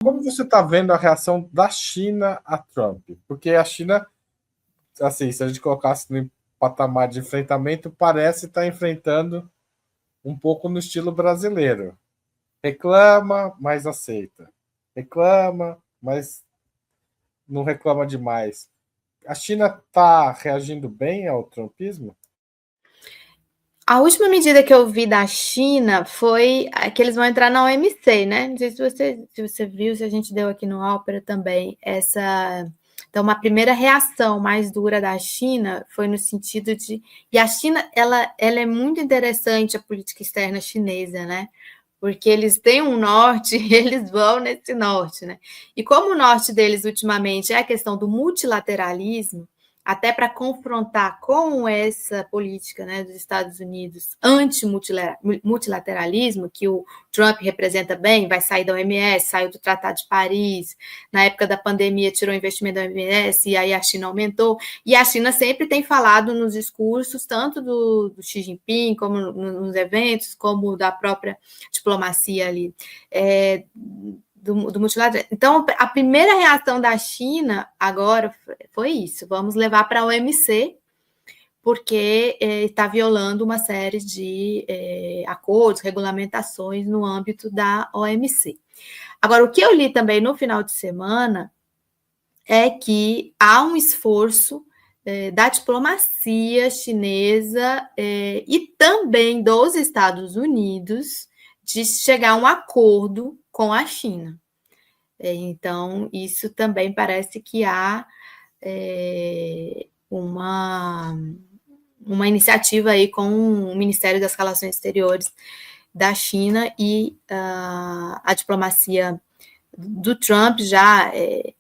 Como você está vendo a reação da China a Trump? Porque a China, assim, se a gente colocasse no patamar de enfrentamento, parece estar enfrentando um pouco no estilo brasileiro. Reclama, mas aceita. Reclama, mas não reclama demais. A China está reagindo bem ao trumpismo? A última medida que eu vi da China foi que eles vão entrar na OMC, né? Não sei se você viu, se a gente deu aqui no Ópera também essa. Então, uma primeira reação mais dura da China foi no sentido de. E a China, ela é muito interessante, a política externa chinesa, né? Porque eles têm um norte e eles vão nesse norte, né? E como o norte deles ultimamente é a questão do multilateralismo, até para confrontar com essa política, né, dos Estados Unidos anti-multilateralismo, que o Trump representa bem, vai sair da OMS, saiu do Tratado de Paris, na época da pandemia tirou investimento da OMS, e aí a China aumentou, e a China sempre tem falado nos discursos, tanto do Xi Jinping, como nos eventos, como da própria diplomacia ali, do multilateral. Então, a primeira reação da China agora foi isso: vamos levar para a OMC, porque está violando uma série de acordos, regulamentações no âmbito da OMC. Agora, o que eu li também no final de semana é que há um esforço da diplomacia chinesa e também dos Estados Unidos de chegar a um acordo com a China. Então, isso também parece que há uma iniciativa aí com o Ministério das Relações Exteriores da China e a diplomacia do Trump já,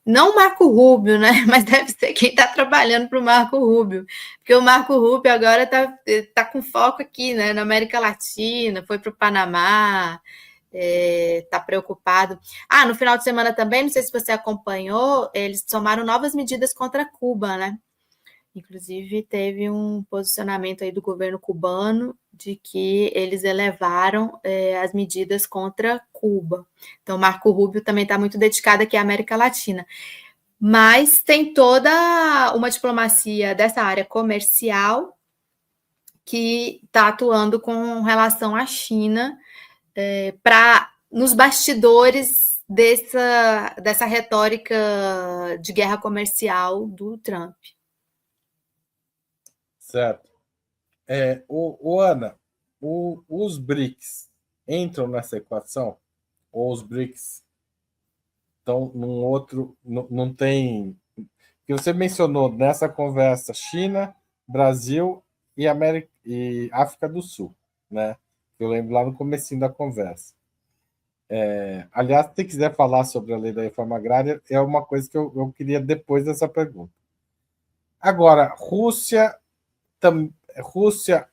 não o Marco Rubio, né? Mas deve ser quem está trabalhando para o Marco Rubio, porque o Marco Rubio agora está com foco aqui, né, na América Latina, foi para o Panamá, está preocupado. No final de semana também, não sei se você acompanhou, eles tomaram novas medidas contra Cuba, né? Inclusive, teve um posicionamento aí do governo cubano de que eles elevaram as medidas contra Cuba. Então, Marco Rubio também está muito dedicado aqui à América Latina. Mas tem toda uma diplomacia dessa área comercial que está atuando com relação à China para nos bastidores dessa retórica de guerra comercial do Trump. Certo. Ana, os BRICS entram nessa equação? Ou os BRICS estão num outro. Não tem. Que você mencionou nessa conversa China, Brasil e África do Sul, né? Eu lembro lá no comecinho da conversa. Aliás, se quiser falar sobre a lei da reforma agrária, é uma coisa que eu queria depois dessa pergunta. Agora, Rússia,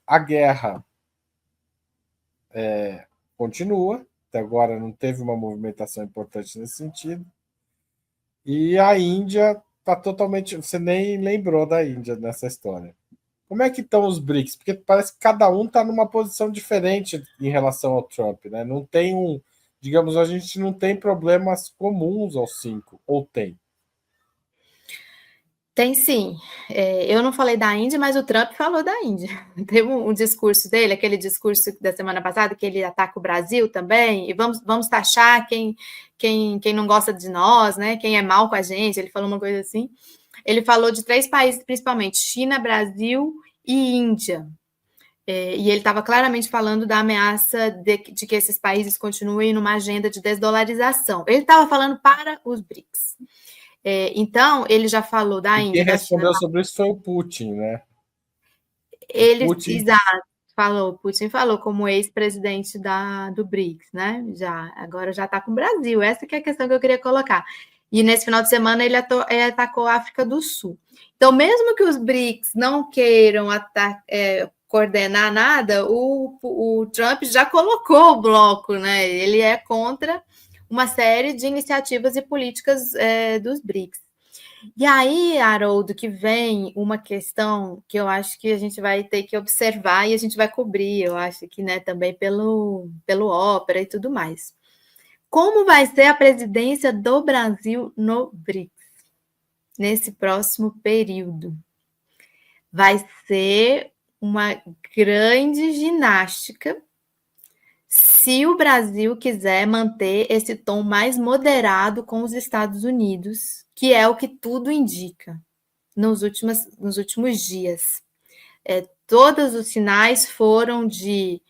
a guerra continua, até agora não teve uma movimentação importante nesse sentido. E a Índia está totalmente. Você nem lembrou da Índia nessa história. Como é que estão os BRICS? Porque parece que cada um está numa posição diferente em relação ao Trump, né? Não tem um. Digamos, a gente não tem problemas comuns aos cinco, ou tem? Tem sim. Eu não falei da Índia, mas o Trump falou da Índia. Teve um discurso dele, aquele discurso da semana passada, que ele ataca o Brasil também, e vamos taxar quem não gosta de nós, né? Quem é mal com a gente. Ele falou uma coisa assim. Ele falou de 3 países, principalmente: China, Brasil e Índia. E ele estava claramente falando da ameaça de que esses países continuem numa agenda de desdolarização. Ele estava falando para os BRICS. Então, ele já falou da E quem Índia, da China. respondeu sobre isso foi o Putin, né? O Ele, Putin. exato, Putin falou como ex-presidente do BRICS, né? Agora já está com o Brasil. Essa que é a questão que eu queria colocar. E nesse final de semana ele atacou a África do Sul. Então, mesmo que os BRICS não queiram coordenar nada, o Trump já colocou o bloco, né? Ele é contra uma série de iniciativas e políticas dos BRICS. E aí, Haroldo, que vem uma questão que eu acho que a gente vai ter que observar e a gente vai cobrir, eu acho que, né, também pelo Ópera e tudo mais. Como vai ser a presidência do Brasil no BRICS nesse próximo período? Vai ser uma grande ginástica se o Brasil quiser manter esse tom mais moderado com os Estados Unidos, que é o que tudo indica nos últimos dias. Todos os sinais foram de...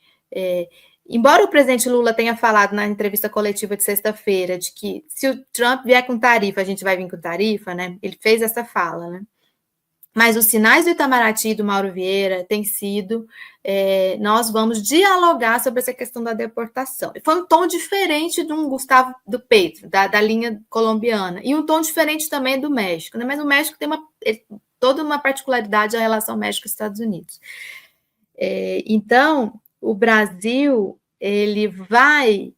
embora o presidente Lula tenha falado na entrevista coletiva de sexta-feira de que se o Trump vier com tarifa, a gente vai vir com tarifa, né? Ele fez essa fala, né? Mas os sinais do Itamaraty e do Mauro Vieira têm sido, nós vamos dialogar sobre essa questão da deportação. Foi um tom diferente de um Gustavo do Petro, da linha colombiana, e um tom diferente também do México, né? Mas o México tem toda uma particularidade da relação México-Estados Unidos. Então, o Brasil, ele vai...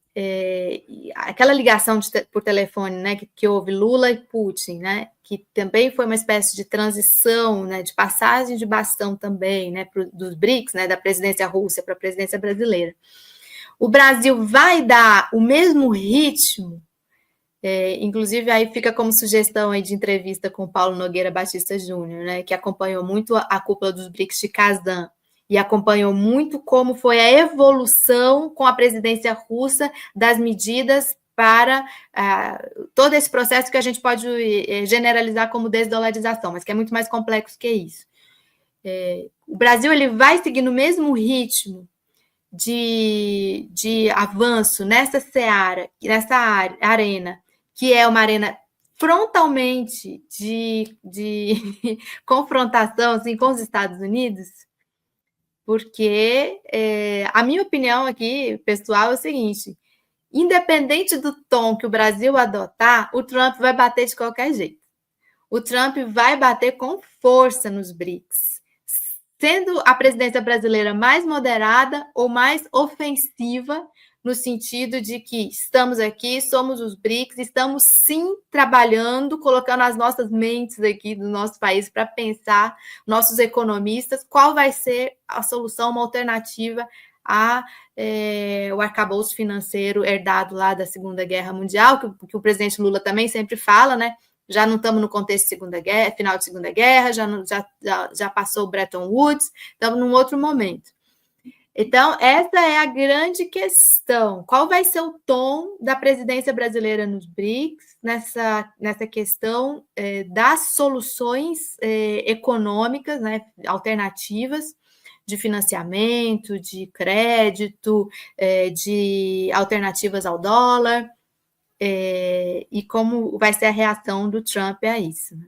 aquela ligação por telefone, né, que houve Lula e Putin, né, que também foi uma espécie de transição, né, de passagem de bastão também, né, dos BRICS, né, da presidência russa para a presidência brasileira. O Brasil vai dar o mesmo ritmo, inclusive aí fica como sugestão aí de entrevista com o Paulo Nogueira Batista Júnior, né, que acompanhou muito a cúpula dos BRICS de Kazan, e acompanhou muito como foi a evolução com a presidência russa das medidas para todo esse processo que a gente pode generalizar como desdolarização, mas que é muito mais complexo que isso. O Brasil ele vai seguir no mesmo ritmo de avanço nessa seara, nessa arena, que é uma arena frontalmente de confrontação assim, com os Estados Unidos, porque a minha opinião aqui, pessoal, é o seguinte: independente do tom que o Brasil adotar, o Trump vai bater de qualquer jeito. O Trump vai bater com força nos BRICS, sendo a presidência brasileira mais moderada ou mais ofensiva, no sentido de que estamos aqui, somos os BRICS, estamos sim trabalhando, colocando as nossas mentes aqui do nosso país para pensar, nossos economistas, qual vai ser a solução, uma alternativa o arcabouço financeiro herdado lá da Segunda Guerra Mundial, que o presidente Lula também sempre fala, né? Já não estamos no contexto de Segunda Guerra, final de Segunda Guerra, já passou o Bretton Woods, estamos num outro momento. Então, essa é a grande questão. Qual vai ser o tom da presidência brasileira nos BRICS, nessa questão das soluções econômicas, né, alternativas, de financiamento, de crédito, de alternativas ao dólar, e como vai ser a reação do Trump a isso, né?